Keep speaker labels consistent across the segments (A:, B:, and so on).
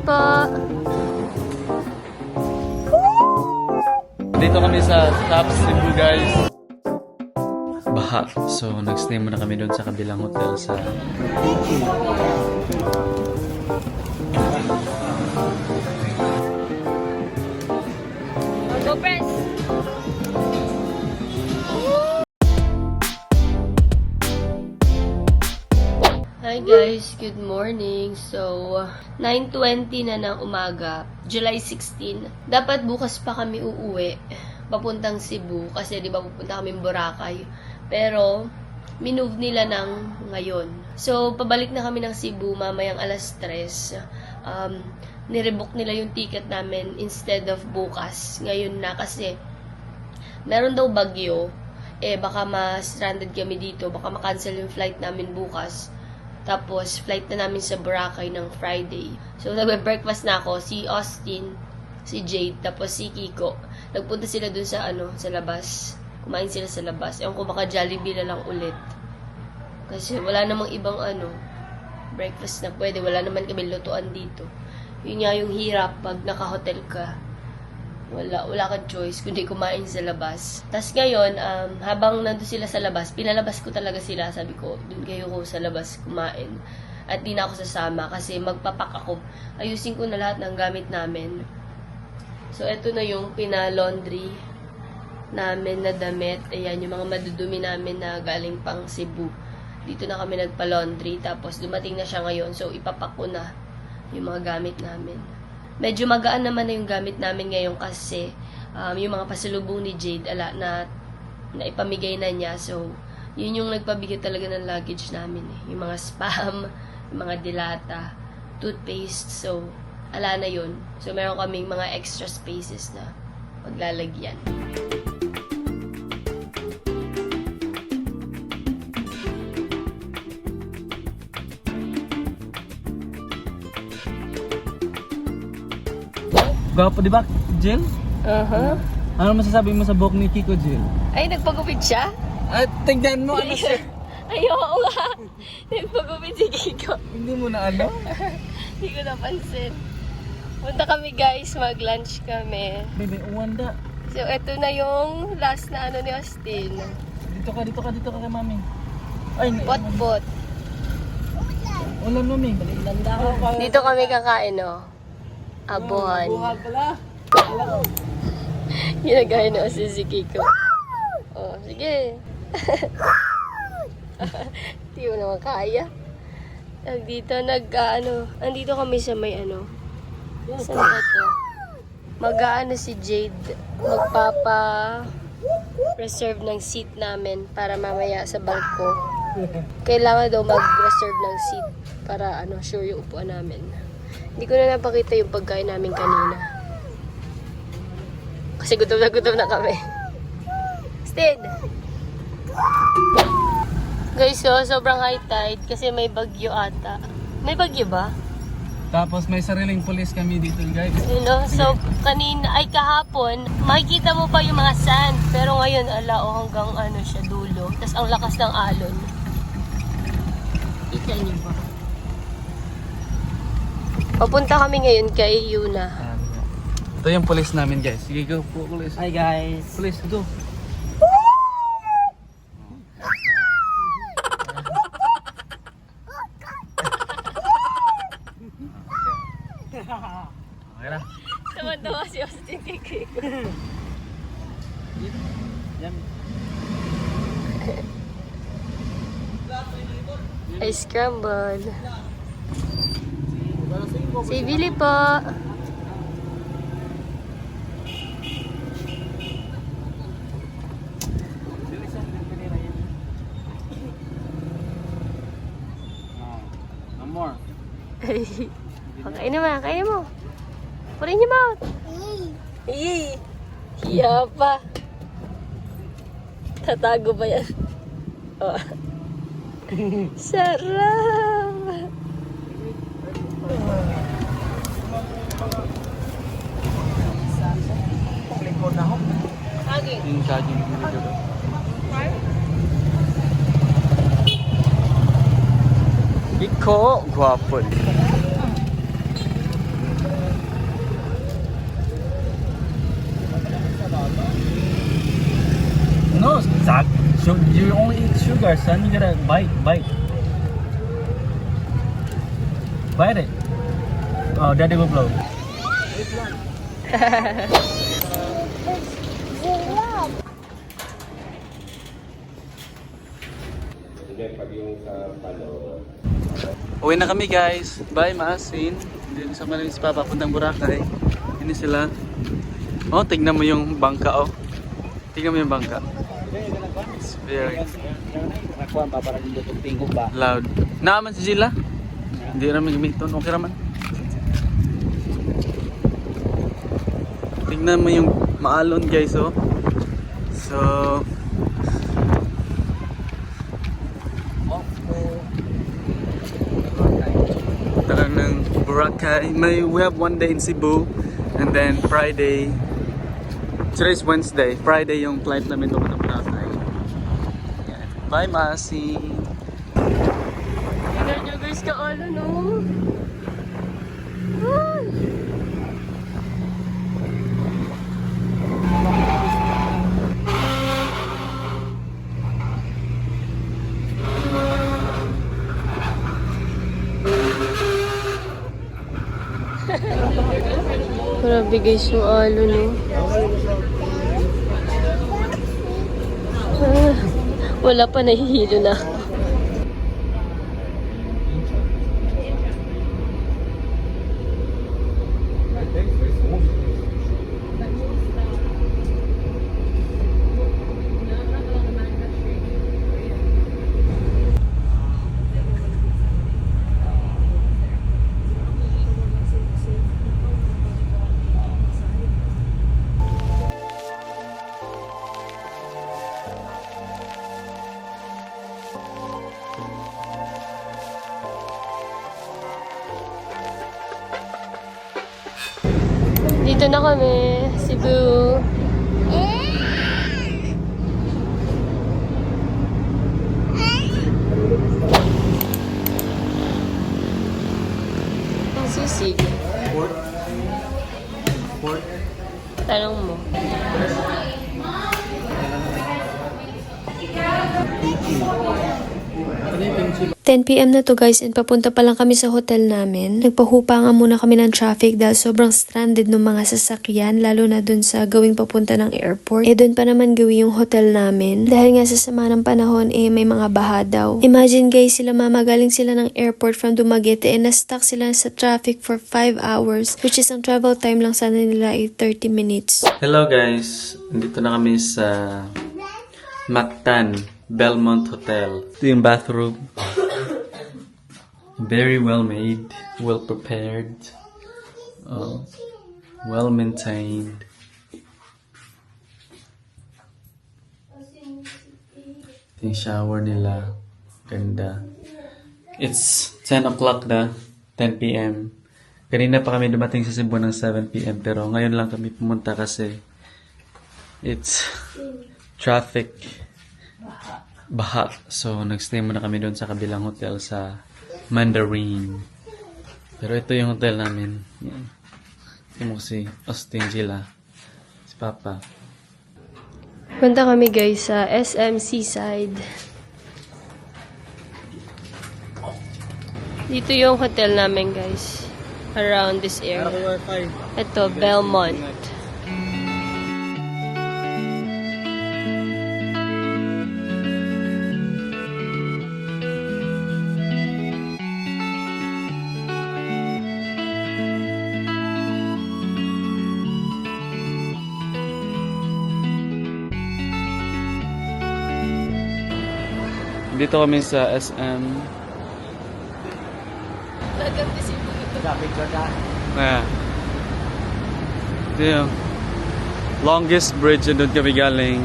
A: po.
B: Dito kami sa Top Cebu, guys. Baha. So, nag-stay muna kami doon sa kabilang hotel sa...
A: Go press! Hi guys, good morning. So, 9:20 na ng umaga, July 16. Dapat bukas pa kami uuwi, papuntang Cebu, kasi di ba pupunta kami Boracay. Pero, minove nila ng ngayon. So, pabalik na kami ng Cebu mamayang alas 3. Nirebook nila yung ticket namin instead of bukas. Ngayon na kasi, meron daw bagyo. Baka ma-stranded kami dito, baka ma-cancel yung flight namin bukas. Tapos, flight na namin sa Boracay ng Friday. So, nagbe-breakfast na ako. Si Austin, si Jade, tapos si Kiko. Nagpunta sila dun sa, sa labas. Kumain sila sa labas. Ewan ko, baka Jollibee na lang ulit. Kasi wala namang ibang, breakfast na pwede. Wala naman kami lutuan dito. Yun nga yung hirap pag naka-hotel ka. Wala kang choice kundi kumain sa labas. Tapos ngayon, habang nandun sila sa labas, pinalabas ko talaga sila. Sabi ko, dun kayo ko sa labas kumain. At di na ako sasama kasi magpapak ako. Ayusin ko na lahat ng gamit namin. So, eto na yung pina-laundry namin na damit. Ayan, yung mga madudumi namin na galing pang Cebu. Dito na kami nagpa-laundry. Tapos, dumating na siya ngayon. So, ipapak ko na yung mga gamit namin. Medyo magaan naman na yung gamit namin ngayon kasi yung mga pasalubong ni Jade na ipamigay na niya. So, yun yung nagpabigay talaga ng luggage namin. Yung mga spam, yung mga dilata, toothpaste. So, ala na yun. So, meron kaming mga extra spaces na paglalagyan.
B: Gwapo, di ba, Jill? Ano masasabi mo sa buhok ni Kiko, Jill?
A: Ay, nagpagupit siya?
B: At tignan mo, ano siya?
A: Ay, oo nga. Nagpagupit si Kiko.
B: Hindi mo na ano?
A: Hindi ko napansin. Punta kami guys, mag-lunch kami.
B: Bebe, uwanda.
A: So, eto na yung last na ni Austin.
B: Dito ka kay mami. Ay,
A: Pot-pot.
B: ulan, mami.
A: Dito kami kakain, no? Abuhan.
B: Buhal pala.
A: Ginagaya na si Kiko. Oh, sige. Hindi mo naman kaya. Dito, andito kami sa may saan ba ito? Mag-aano si Jade, magpapa-reserve ng seat namin para mamaya sa barko. Kailangan daw mag-reserve ng seat para sure yung upuan namin. Hindi ko na napakita yung pagkain namin kanina. Kasi gutom na kami. Stead! Guys, sobrang high tide kasi may bagyo ata. May bagyo ba?
B: Tapos may sariling pulis kami dito, guys.
A: So kahapon, makikita mo pa yung mga sand. Pero ngayon, hanggang siya dulo. Tapos ang lakas ng alon. Kita niyo ba? Papunta kami ngayon kay Yuna.
B: Ito yung pulis namin, guys. Sige, go po, pulis.
C: Hi guys.
B: Pulis, go. Okay na.
A: Tawa-tawa si Austin kay Kiko.
B: Yan.
A: Ay, scramble. Si Billy po.
B: No more.
A: Kainin mo. Purin niyo mouth. Hey. Hiya pa. Tatago ba yan? Oh. Sarap.
C: Lingkod na ako.
B: Yung charging video. Iko, guwapo.
C: No, you only eat sugar, son. You gotta bite. Bite it. Oh, daddy will blow.
B: Uwi na kami guys. Bye Maasin. Hindi sa kanila si Papa puntang Boracay. Ini sila. Oh, tignan mo yung bangka oh. Tignan mo yung bangka. It's very
C: Ako ang paparang dito tingog ba?
B: loud. Naaman si Zila? Hindi naman gamiton. Okay naman. Tignan mo yung maalon guys oh. So tara ng Boracay. We have one day in Cebu and then Friday. Today's Wednesday. Friday yung flight namin papunta Boracay. Yan. Bye Masi.
A: Tignan nyo guys ka ano no. Ay. Grabe guys yung alo no. Ah, wala pa, nahihilo na. Dito na kami, Cebu. Ang sisig.
B: Port.
A: Tanong mo.
D: 10 PM na to guys and papunta pa lang kami sa hotel namin. Nagpahupa nga muna kami ng traffic dahil sobrang stranded ng mga sasakyan lalo na dun sa gawing papunta ng airport. Dun pa naman gawin yung hotel namin dahil nga sa sama ng panahon may mga baha daw. Imagine guys, sila mamagaling sila ng airport from Dumaguete and na-stuck sila sa traffic for 5 hours which is ang travel time lang sana nila ay 30 minutes.
B: Hello guys. Dito na kami sa Mactan Belmont Hotel. Ito yung bathroom. Very well made, well prepared, well maintained. Ito yung shower nila. Ganda. It's 10 o'clock na. 10 p.m. Kanina pa kami dumating sa Cebu ng 7 p.m. Pero ngayon lang kami pumunta kasi it's traffic. Baha. So, nagstay muna kami doon sa kabilang hotel sa Mandarin. Pero ito yung hotel namin. Yan. Ito mo si Austin Gila. Si Papa.
A: Punta kami guys sa SM Seaside. Dito yung hotel namin guys. Around this area. Ito, Belmont.
B: Dito kami sa SM. Ayan. Ito yung longest bridge na doon kami galing.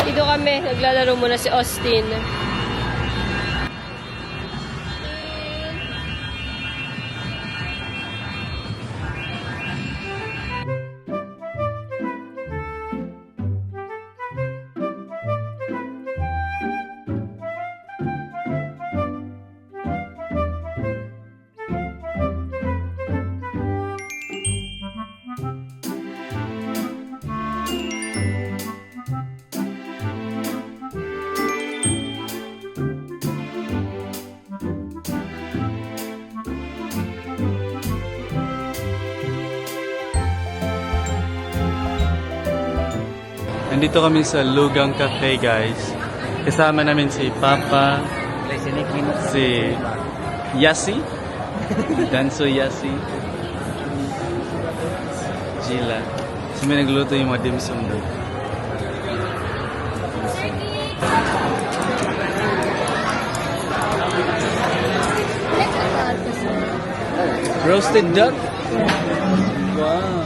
A: Dito kami, naglalaro muna si Austin.
B: Nandito kami sa Lugang Cafe, guys. Kasama namin si Papa, si Yasi, Danso Yasi, Gila. So may nagluto yung mga dim sum doon. Roasted duck? Wow.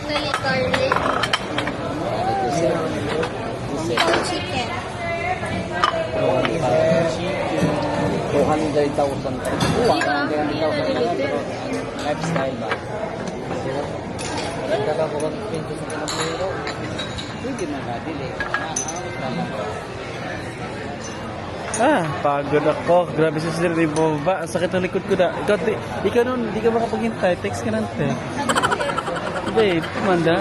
A: Broccoli garlic. Chicken.
C: 200,000. Lifestyle ba? Kaya ko kung pinto sa kinapuro. Pwede na nga, dili.
B: Pagod ako. Grabe sa sila ni Bova. Ang sakit ng likod ko na. Ikaw nun, di ka makapaghintay. Text ka nante. Babe, tumanda.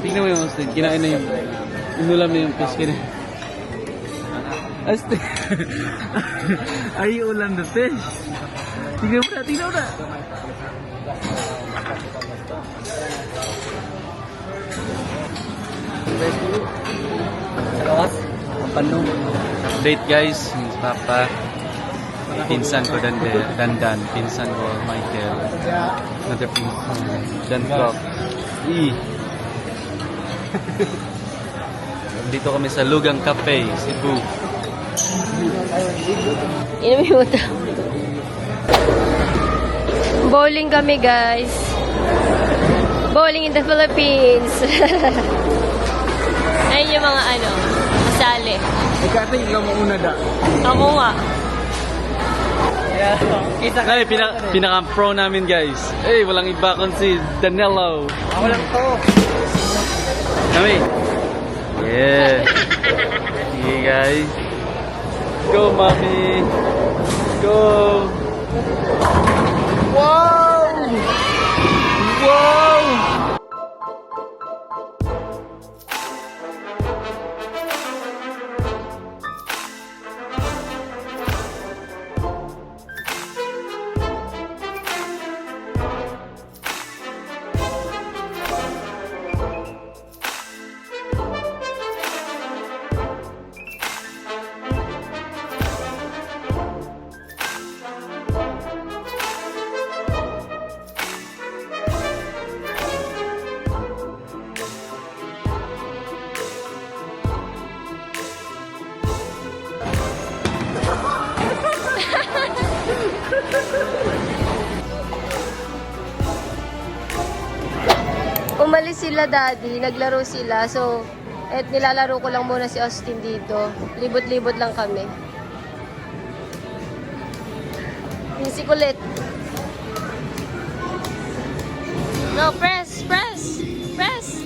B: Tignan mo yung hosted. Kinain na yung... Inulam na yung fish ka na. Aste. Ay, ulam na fish. Tignan mo na, tignan mo na.
C: Salawas? Ang panong.
B: Update guys, yung Papa. Pinsan ko Dandan. Pinsan ko Michael. Another pinsan. Dantok. Dito kami sa Lugang Cafe, Cebu.
A: Inumin mo ito. Bowling kami, guys. Bowling in the Philippines. Ayun yung mga masali.
C: Ikaw ikaw mauna da.
A: Ako nga.
B: Ay, pinaka-pro namin guys. Eh, walang iba kundi si Danilo.
C: Ako lang to.
B: Kami. Yeah. Sige guys. Go, mommy. Go. Wow! Wow!
A: Umalis sila, daddy. Naglaro sila. So, nilalaro ko lang muna si Austin dito. Libot-libot lang kami. Yung si Kulit. No, press! Press! Press!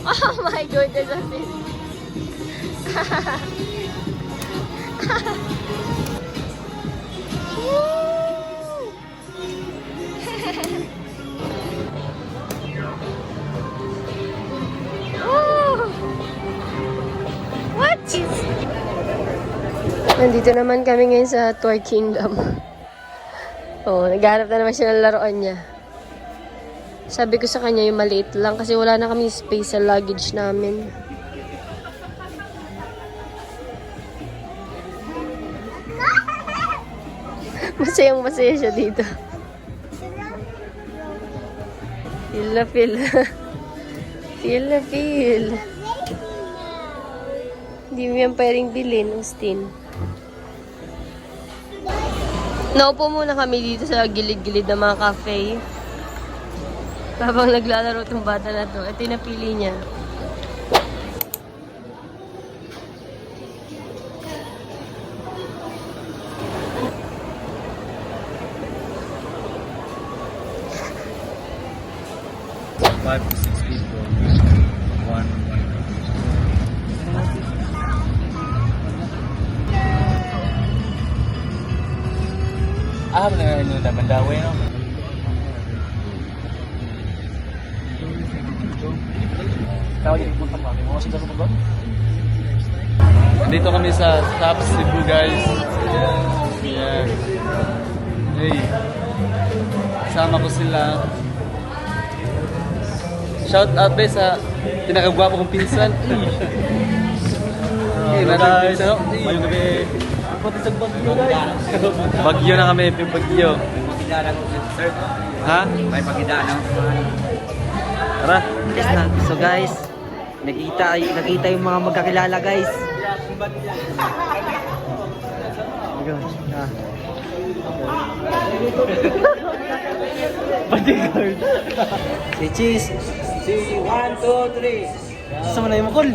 A: Oh my goodness, Austin. Woo! What is... Nandito naman kami ngayon sa Toy Kingdom. Oh, naghanap na naman siya ng laruan niya. Sabi ko sa kanya yung maliit lang kasi wala na kami space sa luggage namin. Masayang masaya siya dito. Feel na feel. Feel na feel. Hindi mo yan pwedeng bilhin, Austin. Naupo muna kami dito sa gilid-gilid ng mga cafe. Habang naglalaro itong bata na to. Ito yung napili niya.
B: Five to six people. One.
C: Benar ini udah mendawe no. Tahu jadi punta pa. Mo sa doon.
B: Dito kami sa Top Cebu guys. Yes. Hey. Kasama ko sila. Shout out be sa pinakagwapo kong pinsan. Hey, guys.
C: Mayong gabi. Pati sa bagyo guys.
B: Bagyo na kami, bagyo. Ha?
C: May pagidaan ng
B: Tara.
E: So guys, nakita yung mga magkakilala guys.
C: bodyguard.
E: Si Cheese.
C: Si 1, 2, 3. Sama na yung makol.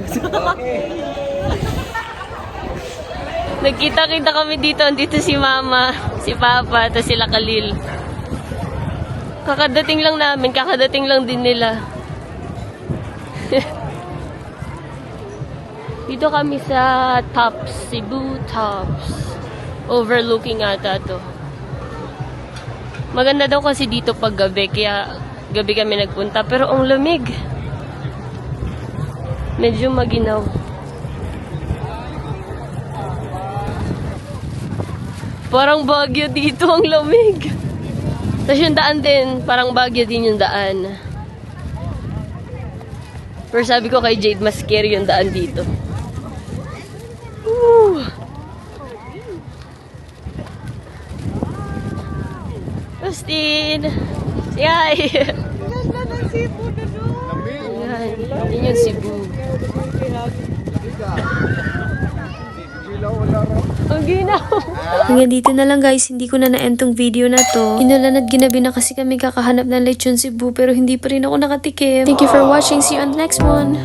A: Nagkita-kita kami dito. Andito si Mama, si Papa, tapos sila Khalil. Kakadating lang namin. Kakadating lang din nila. Dito kami sa Tops, Cebu Tops. Overlooking ata to. Maganda daw kasi dito pag gabi, kaya gabi kami nagpunta. Pero ang lamig. Medyo maginaw. Parang Baguio dito, ang lamig. Tapos yung daan din, parang Baguio din yung daan. Pero sabi ko kay Jade, mas scary yung daan dito. Woo! Justin! Say hi! Ganda ng Cebu na doon! Yan yung Cebu. Ang ginaw!
D: Hanggang dito na lang guys, hindi ko na na-end tong video na to. Inulan at ginabi na kasi kami kakahanap ng lechon Cebu pero hindi pa rin ako nakatikim. Thank you for watching. See you on the next one.